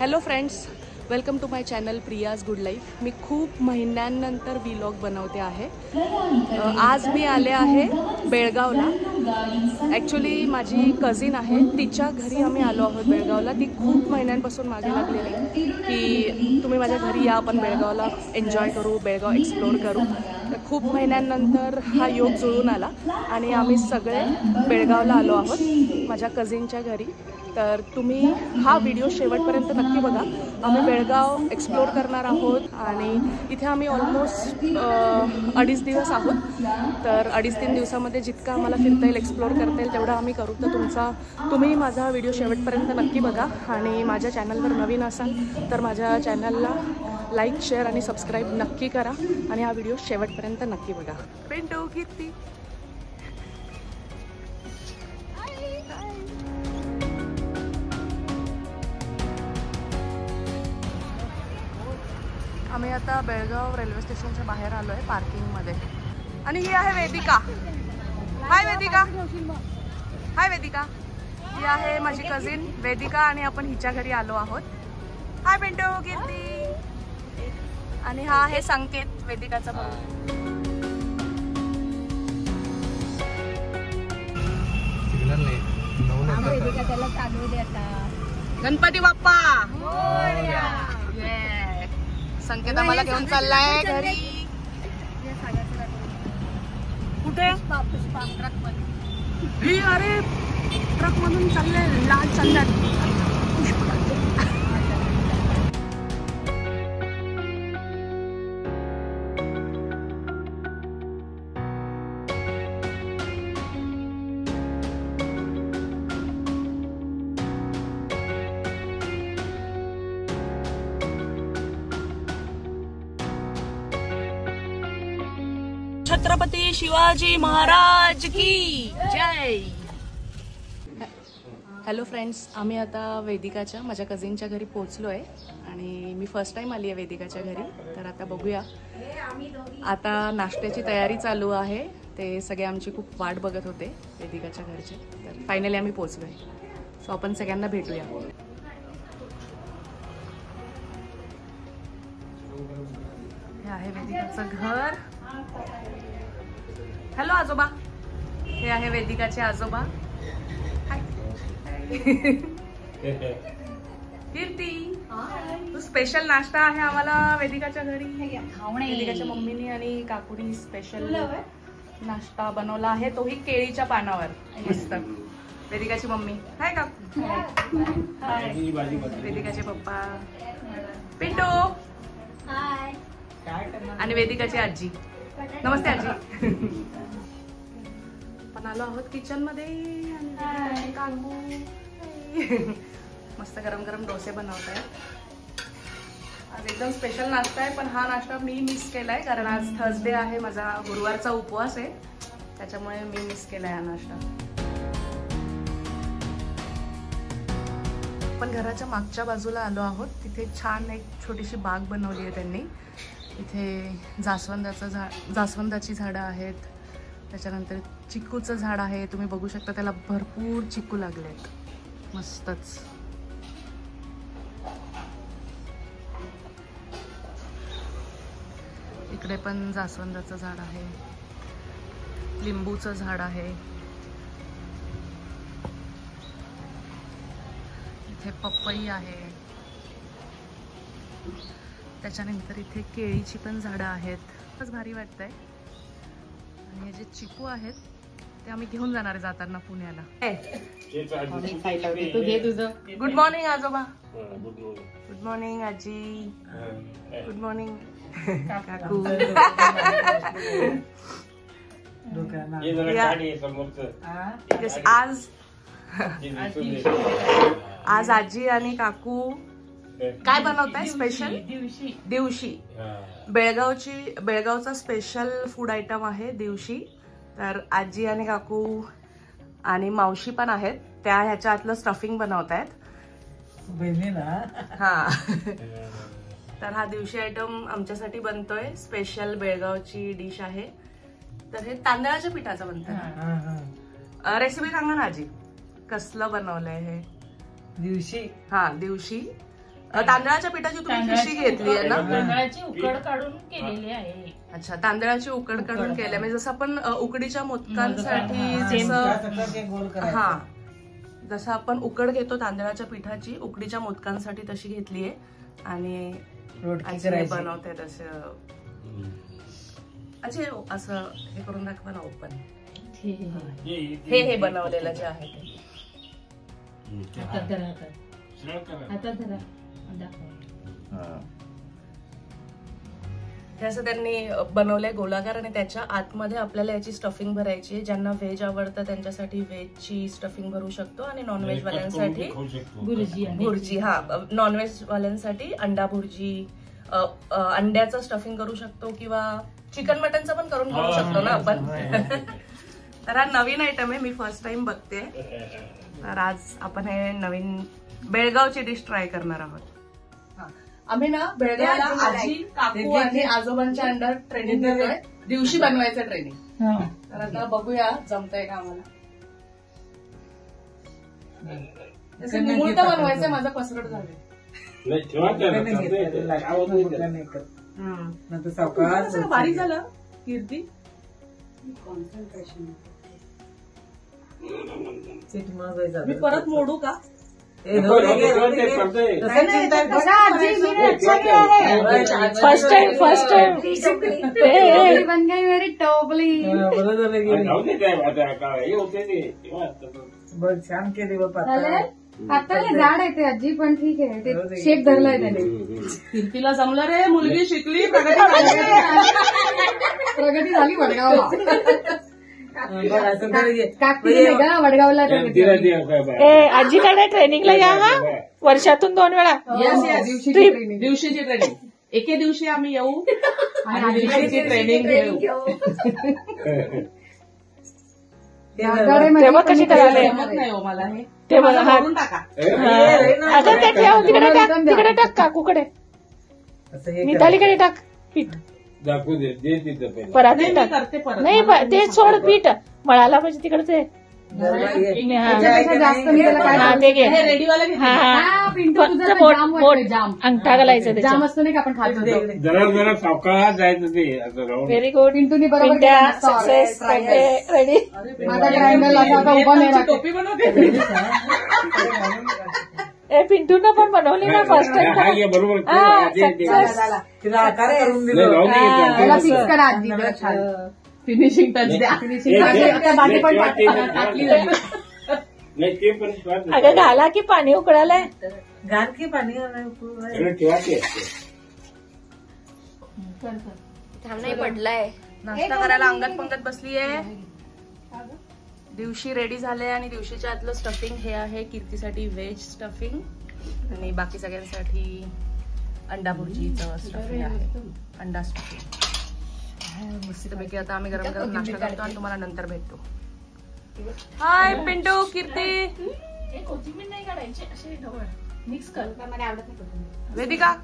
Hello friends, welcome to my channel Priya's good life. मी खूप महिन्यांनंतर व्लॉग बनवते आहे। आज मी आले आहे बेळगावला। ॲक्च्युली माझी कझिन आहे, तिच्या घरी आम्ही आलो आहोत बेळगावला। ती खूप महिन्यांपासून मागे लागलेली की तुम्ही माझ्या घरी या, आपण बेळगावला एन्जॉय करू, बेळगाव एक्सप्लोर करू। तर खूप महिन्यांनंतर हा योग जुळून आला आणि आम्ही सगळे बेळगावला आलो आहोत माझ्या कझिनच्या घरी। तर तुम्ही हा व्हिडिओ शेवटपर्यंत नक्की बघा। आम्ही बेळगाव एक्सप्लोर करणार आहोत आणि इथे आम्ही ऑलमोस्ट 2.5 दिवस आहोत। तर 2.5-3 दिवसामध्ये जितकं आम्हाला फिरता येईल, एक्सप्लोर करता येईल तेवढं आम्ही करू। तर तुम्ही माझा व्हिडिओ शेवटपर्यंत नक्की बघा आणि माझ्या चॅनलवर नवीन असाल तर माझ्या चॅनलला लाईक, शेअर आणि सबस्क्राईब नक्की करा आणि हा व्हिडिओ शेवटपर्यंत नक्की बघा। पेंटो कीर्ती, आम्ही आता बेळगाव रेल्वे स्टेशनच्या बाहेर आलो आहे पार्किंगमध्ये। आणि ही आहे वेदिका। हाय वेदिका। हाय वेदिका। ही आहे माझी कझिन वेदिका आणि आपण हिच्या घरी आलो आहोत। हाय पेंटो कीर्ती। आणि हा आहे संकेत, वेदिकाचा भाऊ। गणपती बाप्पा संकेत आम्हाला घेऊन चाललाय घरी। कुठे? अरे ट्रक मधून चाललंय, लाल चालल्यात। छत्रपती शिवाजी महाराज की जय। हॅलो फ्रेंड्स, आम्ही आता वेदिकाच्या, माझ्या कझिनच्या घरी पोहोचलो आहे आणि मी फर्स्ट टाइम आली आहे वेदिकाच्या घरी। तर आता बघूया, आता नाश्त्याची तयारी चालू आहे। ते सगळे आमची खूप वाट बघत होते वेदिकाच्या घरचे। तर फायनली आम्ही पोहोचलो आहे। सो आपण सगळ्यांना भेटूया। हे आहे वेदिकाचं घर। हॅलो आजोबा, हे आहे वेदिकाचे आजोबा। कीर्ती, तू स्पेशल नाश्ता आहे आम्हाला वेदिकाच्या घरी। वेदिकाच्या मम्मीनी आणि काकुनी स्पेशल नाश्ता बनवला आहे, तोही केळीच्या पानावर मस्त। वेदिकाची मम्मी हाय काकू। वेदिकाचे पप्पा पिंटू आणि वेदिकाची आजी। नमस्ते आजी। आपण आलो आहोत किचन मध्ये आणि काकू मस्त गरम गरम डोसे बनवत आहेत। आज एकदम स्पेशल नाश्ता आहे, पण हा नाश्ता मी मिस केलाय कारण आज थर्सडे आहे, माझा गुरुवारचा उपवास आहे, त्याच्यामुळे मी मिस केलाय हा नाश्ता। आपण घराच्या मागच्या बाजूला आलो आहोत। तिथे छान एक छोटीशी बाग बनवली आहे त्यांनी। इथे जास्वंदाची झाडं आहेत, त्याच्यानंतर चिकूचं झाड आहे। तुम्ही बघू शकता त्याला भरपूर चिकू लागलेत, मस्तच। इकडे पण जास्वंदाचं झाड आहे, लिंबूचं झाड आहे, इथे पपई आहे, त्याच्यानंतर इथे केळीची पण झाडं आहेत। खूपच भारी वाटतंय। आणि हे जे चिकू आहेत ते आम्ही घेऊन जाणार आहे जाताना पुण्याला। गुड मॉर्निंग आजोबा। गुड मॉर्निंग आजी। गुड मॉर्निंग काकू। आज आजी आणि काकू काय बनवताय स्पेशल? दिवशी बेळगावचा स्पेशल फूड आयटम आहे दिवशी। तर आजी आणि काकू आणि मावशी पण आहेत, त्या ह्याच्या आतलं स्टफिंग बनवतायत हा। तर हा दिवशी आयटम आमच्यासाठी बनतोय, स्पेशल बेळगावची डिश आहे। तर हे तांदळाच्या पिठाचं बनतंय। रेसिपी सांगा ना आजी, कसलं बनवलंय हे? दिवशी हा दिवशी तांदळाच्या पिठाची तुम्ही खिशी घेतली आहे ना? तांदळाची उकड काढून केलेली आहे. अच्छा, तांदळाची उकड काढून केल्या म्हणजे जसं आपण उकडीच्या मोदकांसाठी जसं हा जसं आपण उकड घेतो तांदळाच्या पिठाची उकडीच्या मोदकांसाठी तशी घेतलीये आणि बनवते तसं. अच्छा, असं हे करून दाखवा ना ओपन. हे बनवलेलं जे आहे ते असं त्यांनी बनवलंय गोलाकार आणि त्याच्या आतमध्ये आपल्याला याची स्टफिंग भरायची आहे. ज्यांना व्हेज आवडतं त्यांच्यासाठी व्हेजची स्टफिंग भरू शकतो आणि नॉनव्हेज वाल्यांसाठी भुर्जी. हा, नॉनव्हेज वाल्यांसाठी अंडा भुर्जी, अंड्याचं स्टफिंग करू शकतो किंवा चिकन मटनचं पण करून घेऊ शकतो ना आपण. तर हा नवीन आयटम आहे, मी फर्स्ट टाइम बघते. तर आज आपण हे नवीन बेळगावची डिश ट्राय करणार आहोत. आम्ही ना बेळगावला आजी काकू आणि आजोबांच्या अंडर ट्रेनिंग देतोय. दिवशी बनवायचं ट्रेनिंग. तर आता बघूया जमतंय का आम्हाला. मुहूर्त बनवायचंय, माझं पसरट झालंय. बारीक झालं कीर्ती. मी परत मोडू का? फर्स्ट टाइम बन गई मेरी टोपली. छान केली आता झाड आहे ते आजी पण ठीक आहे. ते शेप धरलाय त्याने. कीर्तीला जमलं रे, मुलगी शिकली, प्रगती झाली वडगावला. वडगावला आजीकडे ट्रेनिंगला या हा वर्षातून 2 वेळा. दिवशीची ट्रेनिंग. एके दिवशी आम्ही येऊ आणि दिवशीची ट्रेनिंग घेऊ. तेव्हा कशी करायला जमत नाही हो मला हे. ते मला करून टाका. अगं ते ठेव तिकडे टाक, तिकडे टाक काकूकडे. मितालीकडे टाक पीठ. परातीत टाक. नाही ते सोड पीठ मळाला पाहिजे तिकडे ते. ते घे. अंगठा घालायचं जाम असतो नाही का आपण खातो. जरा सावकाश जायचं ते. Very good. पिंटूनी बरोबर सक्सेस. रेडी. माझा ट्रायंगल असा उभा नाही टोपी बनवते. पिंटूनं पण बनवली ना फर्स्ट टाइम. बरोबर फिक्स करा आजी. फिनिशिंग टच द्या. बाकी पण टाकली जाईल. अगं घाला की पाणी उकळालंय. घाल की पाणी पडलाय. नाश्ता करायला अंगात पंगत बसली आहे. दिवशी रेडी झाले आणि दिवशीच्या आतलं स्टफिंग हे आहे. कीर्तीसाठी व्हेज स्टफिंग आणि बाकी सगळ्यांसाठी अंडा भुर्जीचं स्टफिंग आहे. अंडा स्टफिंग मस्तपैकी. आता आम्ही गरम गरम नाश्ता करतो आणि तुम्हाला नंतर भेटतो. हाय पिंटू, कीर्ती. कोथिंबीर नाही काढायची, असे मिक्स कर. मला आवडत नाही. वेदिका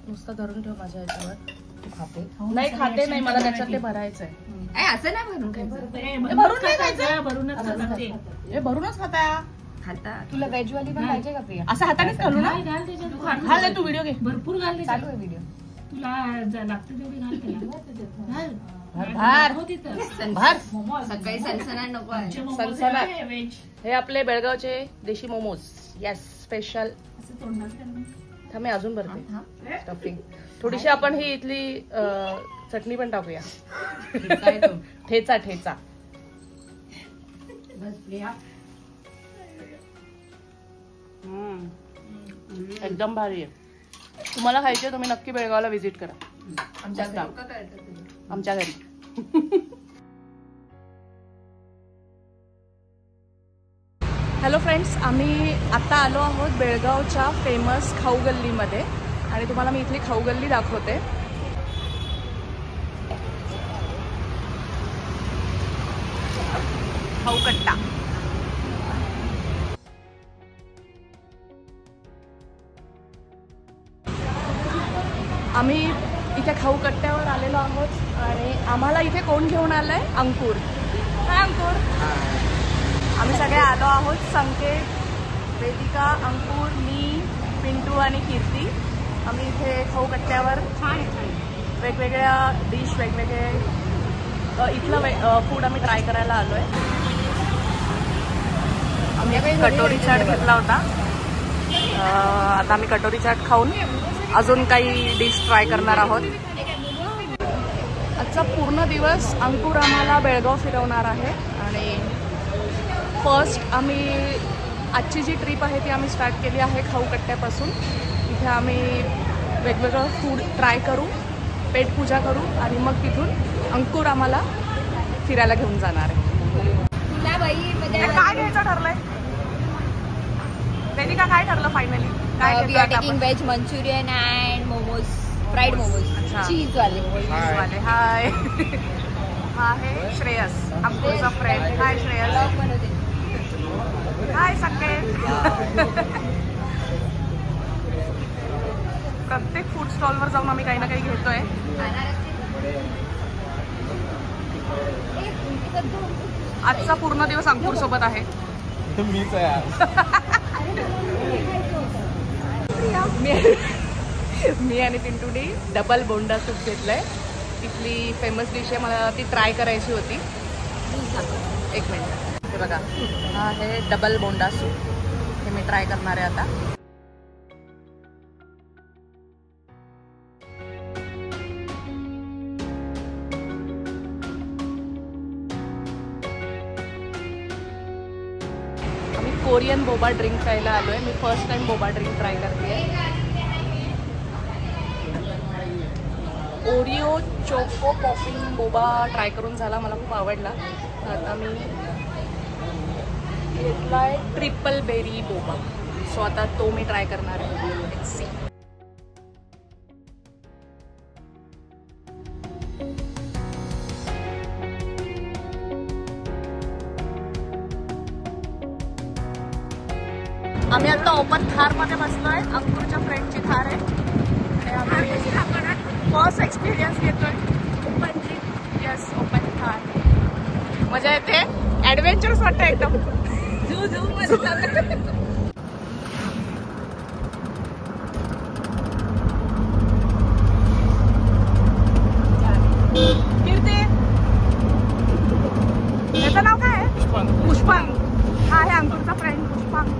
नुसतं धरून ठेव माझ्या याच्यावर. नाही खाते नाही, मला त्याच्यात ते भरायचंय. असं नाही भरून काय भरूनच खाता. तुला व्हेजवाली पण पाहिजे का प्रिया? असं हातानेच घालू ना. घाल तू व्हिडिओ घे. भरपूर घाल. चालू आहे व्हिडिओ. तुला लागते तेवढी घाल त्याला. सकाळी सनसनाट नको आहे. सनसनाट. हे आपले बेळगावचे देशी मोमोज. Yes, special. थांबे अजून भरते स्टफिंग. थोडीशी आपण ही इथली चटणी पण टाकूया. ठेचा ठेचा. एकदम भारी आहे. तुम्हाला खायचे तुम्ही नक्की बेळगावला व्हिजिट करा. आमच्या घरी. हॅलो फ्रेंड्स, आम्ही आता आलो आहोत बेळगावच्या फेमस खाऊ गल्लीमध्ये आणि तुम्हाला मी इथली खाऊ गल्ली दाखवते. खाऊ कट्टा. आम्ही इथे खाऊ कट्ट्यावर आलेलो आहोत आणि आम्हाला इथे कोण घेऊन आलंय? अंकुर. हाय अंकुर. आम्ही सगळे आलो आहोत. संकेत, वेदिका, अंकुर, मी, पिंटू आणि कीर्ती आम्ही इथे खाऊ कट्ट्यावर वेगवेगळ्या डिश वेगवेगळे इथलं फूड आम्ही ट्राय करायला आलोय. आम्ही कटोरी चाट घेतला होता. आता आम्ही कटोरी चाट खाऊन अजून काही डिश ट्राय करणार आहोत. आजचा पूर्ण दिवस अंकुर आम्हाला बेळगाव फिरवणार आहे आणि फर्स्ट आम्ही आजची जी ट्रिप आहे ती आम्ही स्टार्ट केली आहे खाऊ कट्ट्यापासून. इथे आम्ही वेगवेगळं फूड ट्राय करू, पेटपूजा करू आणि मग तिथून अंकुर आम्हाला फिरायला घेऊन जाणार आहे. काय घ्यायचं ठरलंय वेदिका? काय ठरलं finally? We are taking veg manchurian and momos, fried momos, cheese वाले. हाय. हा आहे श्रेयस, अंकुरचा फ्रेंड. हाय श्रेयस. हाय सगळे. प्रत्येक फूड स्टॉलवर जाऊन आम्ही काही ना काही घेतोय. आजचा पूर्ण दिवस अंकुर सोबत आहे. मीच आहे. मी आणि पिंटूने डबल बोंडा सूप घेतलंय. इथली फेमस डिश आहे, मला ती ट्राय करायची होती. एक मिनिट. हे बघा, हा आहे डबल बोंडा सूप. हे मी ट्राय करणार आहे आता. आम्ही कोरियन बोबा ड्रिंक प्यायला आलोय. मी first time boba drink try करते. Oreo choco popping boba try करून झाला, मला खूप आवडला. आता मी घेतलाय ट्रिपल बेरी बोबा. सो आता तो मी ट्राय करणार आहे. Let's see. आम्ही आता ओपन थार मध्ये बसलोय. अंकुरच्या फ्रेंडची थार आहे आणि आम्ही फर्स्ट एक्सपिरियन्स घेतोय open jeep. Yes, open Thar. मजा येते, ऍडव्हेंचरस वाटतं एकदम. झू झू मध्ये चालतं. कीर्ती, त्याचं नाव काय आहे? पुष्पांग. हा आहे अंकुरचा फ्रेंड पुष्पांग.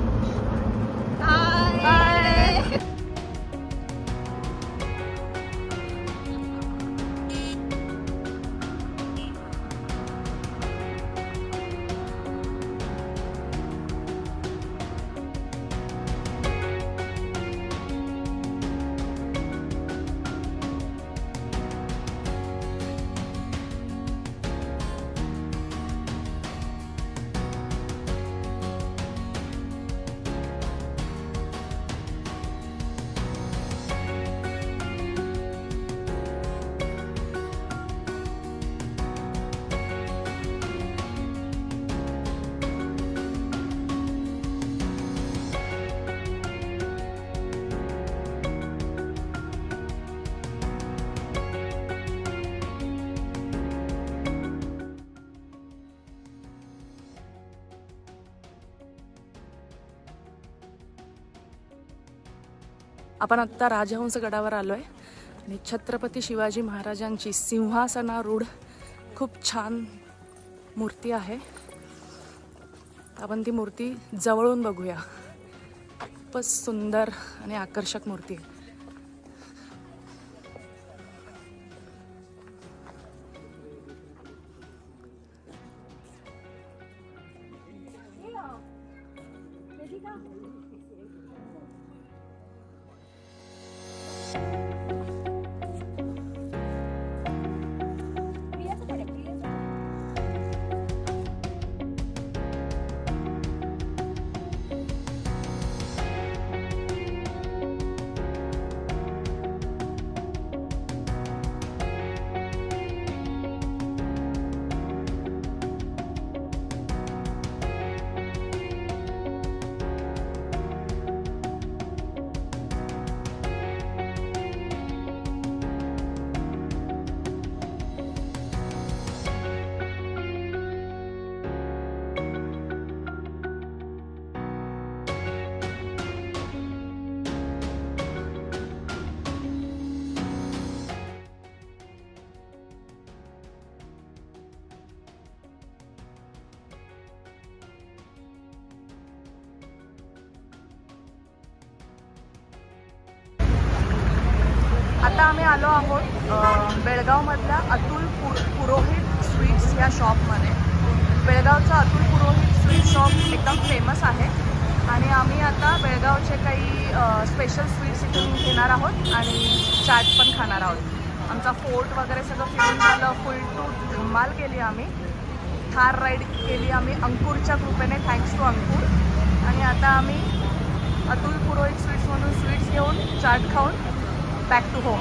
आपण आत्ता राजहंस गडावर आलोय आणि छत्रपती शिवाजी महाराजांची सिंहासनारूढ खूप छान मूर्ती आहे. आपण ती मूर्ती जवळून बघूया. खूपच सुंदर आणि आकर्षक मूर्ती आहे. आता आम्ही आलो आहोत बेळगावमधल्या अतुल पुरोहित स्वीट्स या शॉपमध्ये. बेळगावचं अतुल पुरोहित स्वीट शॉप एकदम फेमस आहे आणि आम्ही आता बेळगावचे काही स्पेशल स्वीट्स इथून घेणार आहोत आणि चाट पण खाणार आहोत. आमचा फोर्ट वगैरे सगळं फिरून झालं, फुल टू धमाल केली आम्ही. थार राईड केली आम्ही अंकुरच्या कृपेने, थँक्स टू अंकुर. आणि आता आम्ही अतुल पुरोहित स्वीट्समधून स्वीट्स घेऊन चाट खाऊन बॅक टू होम.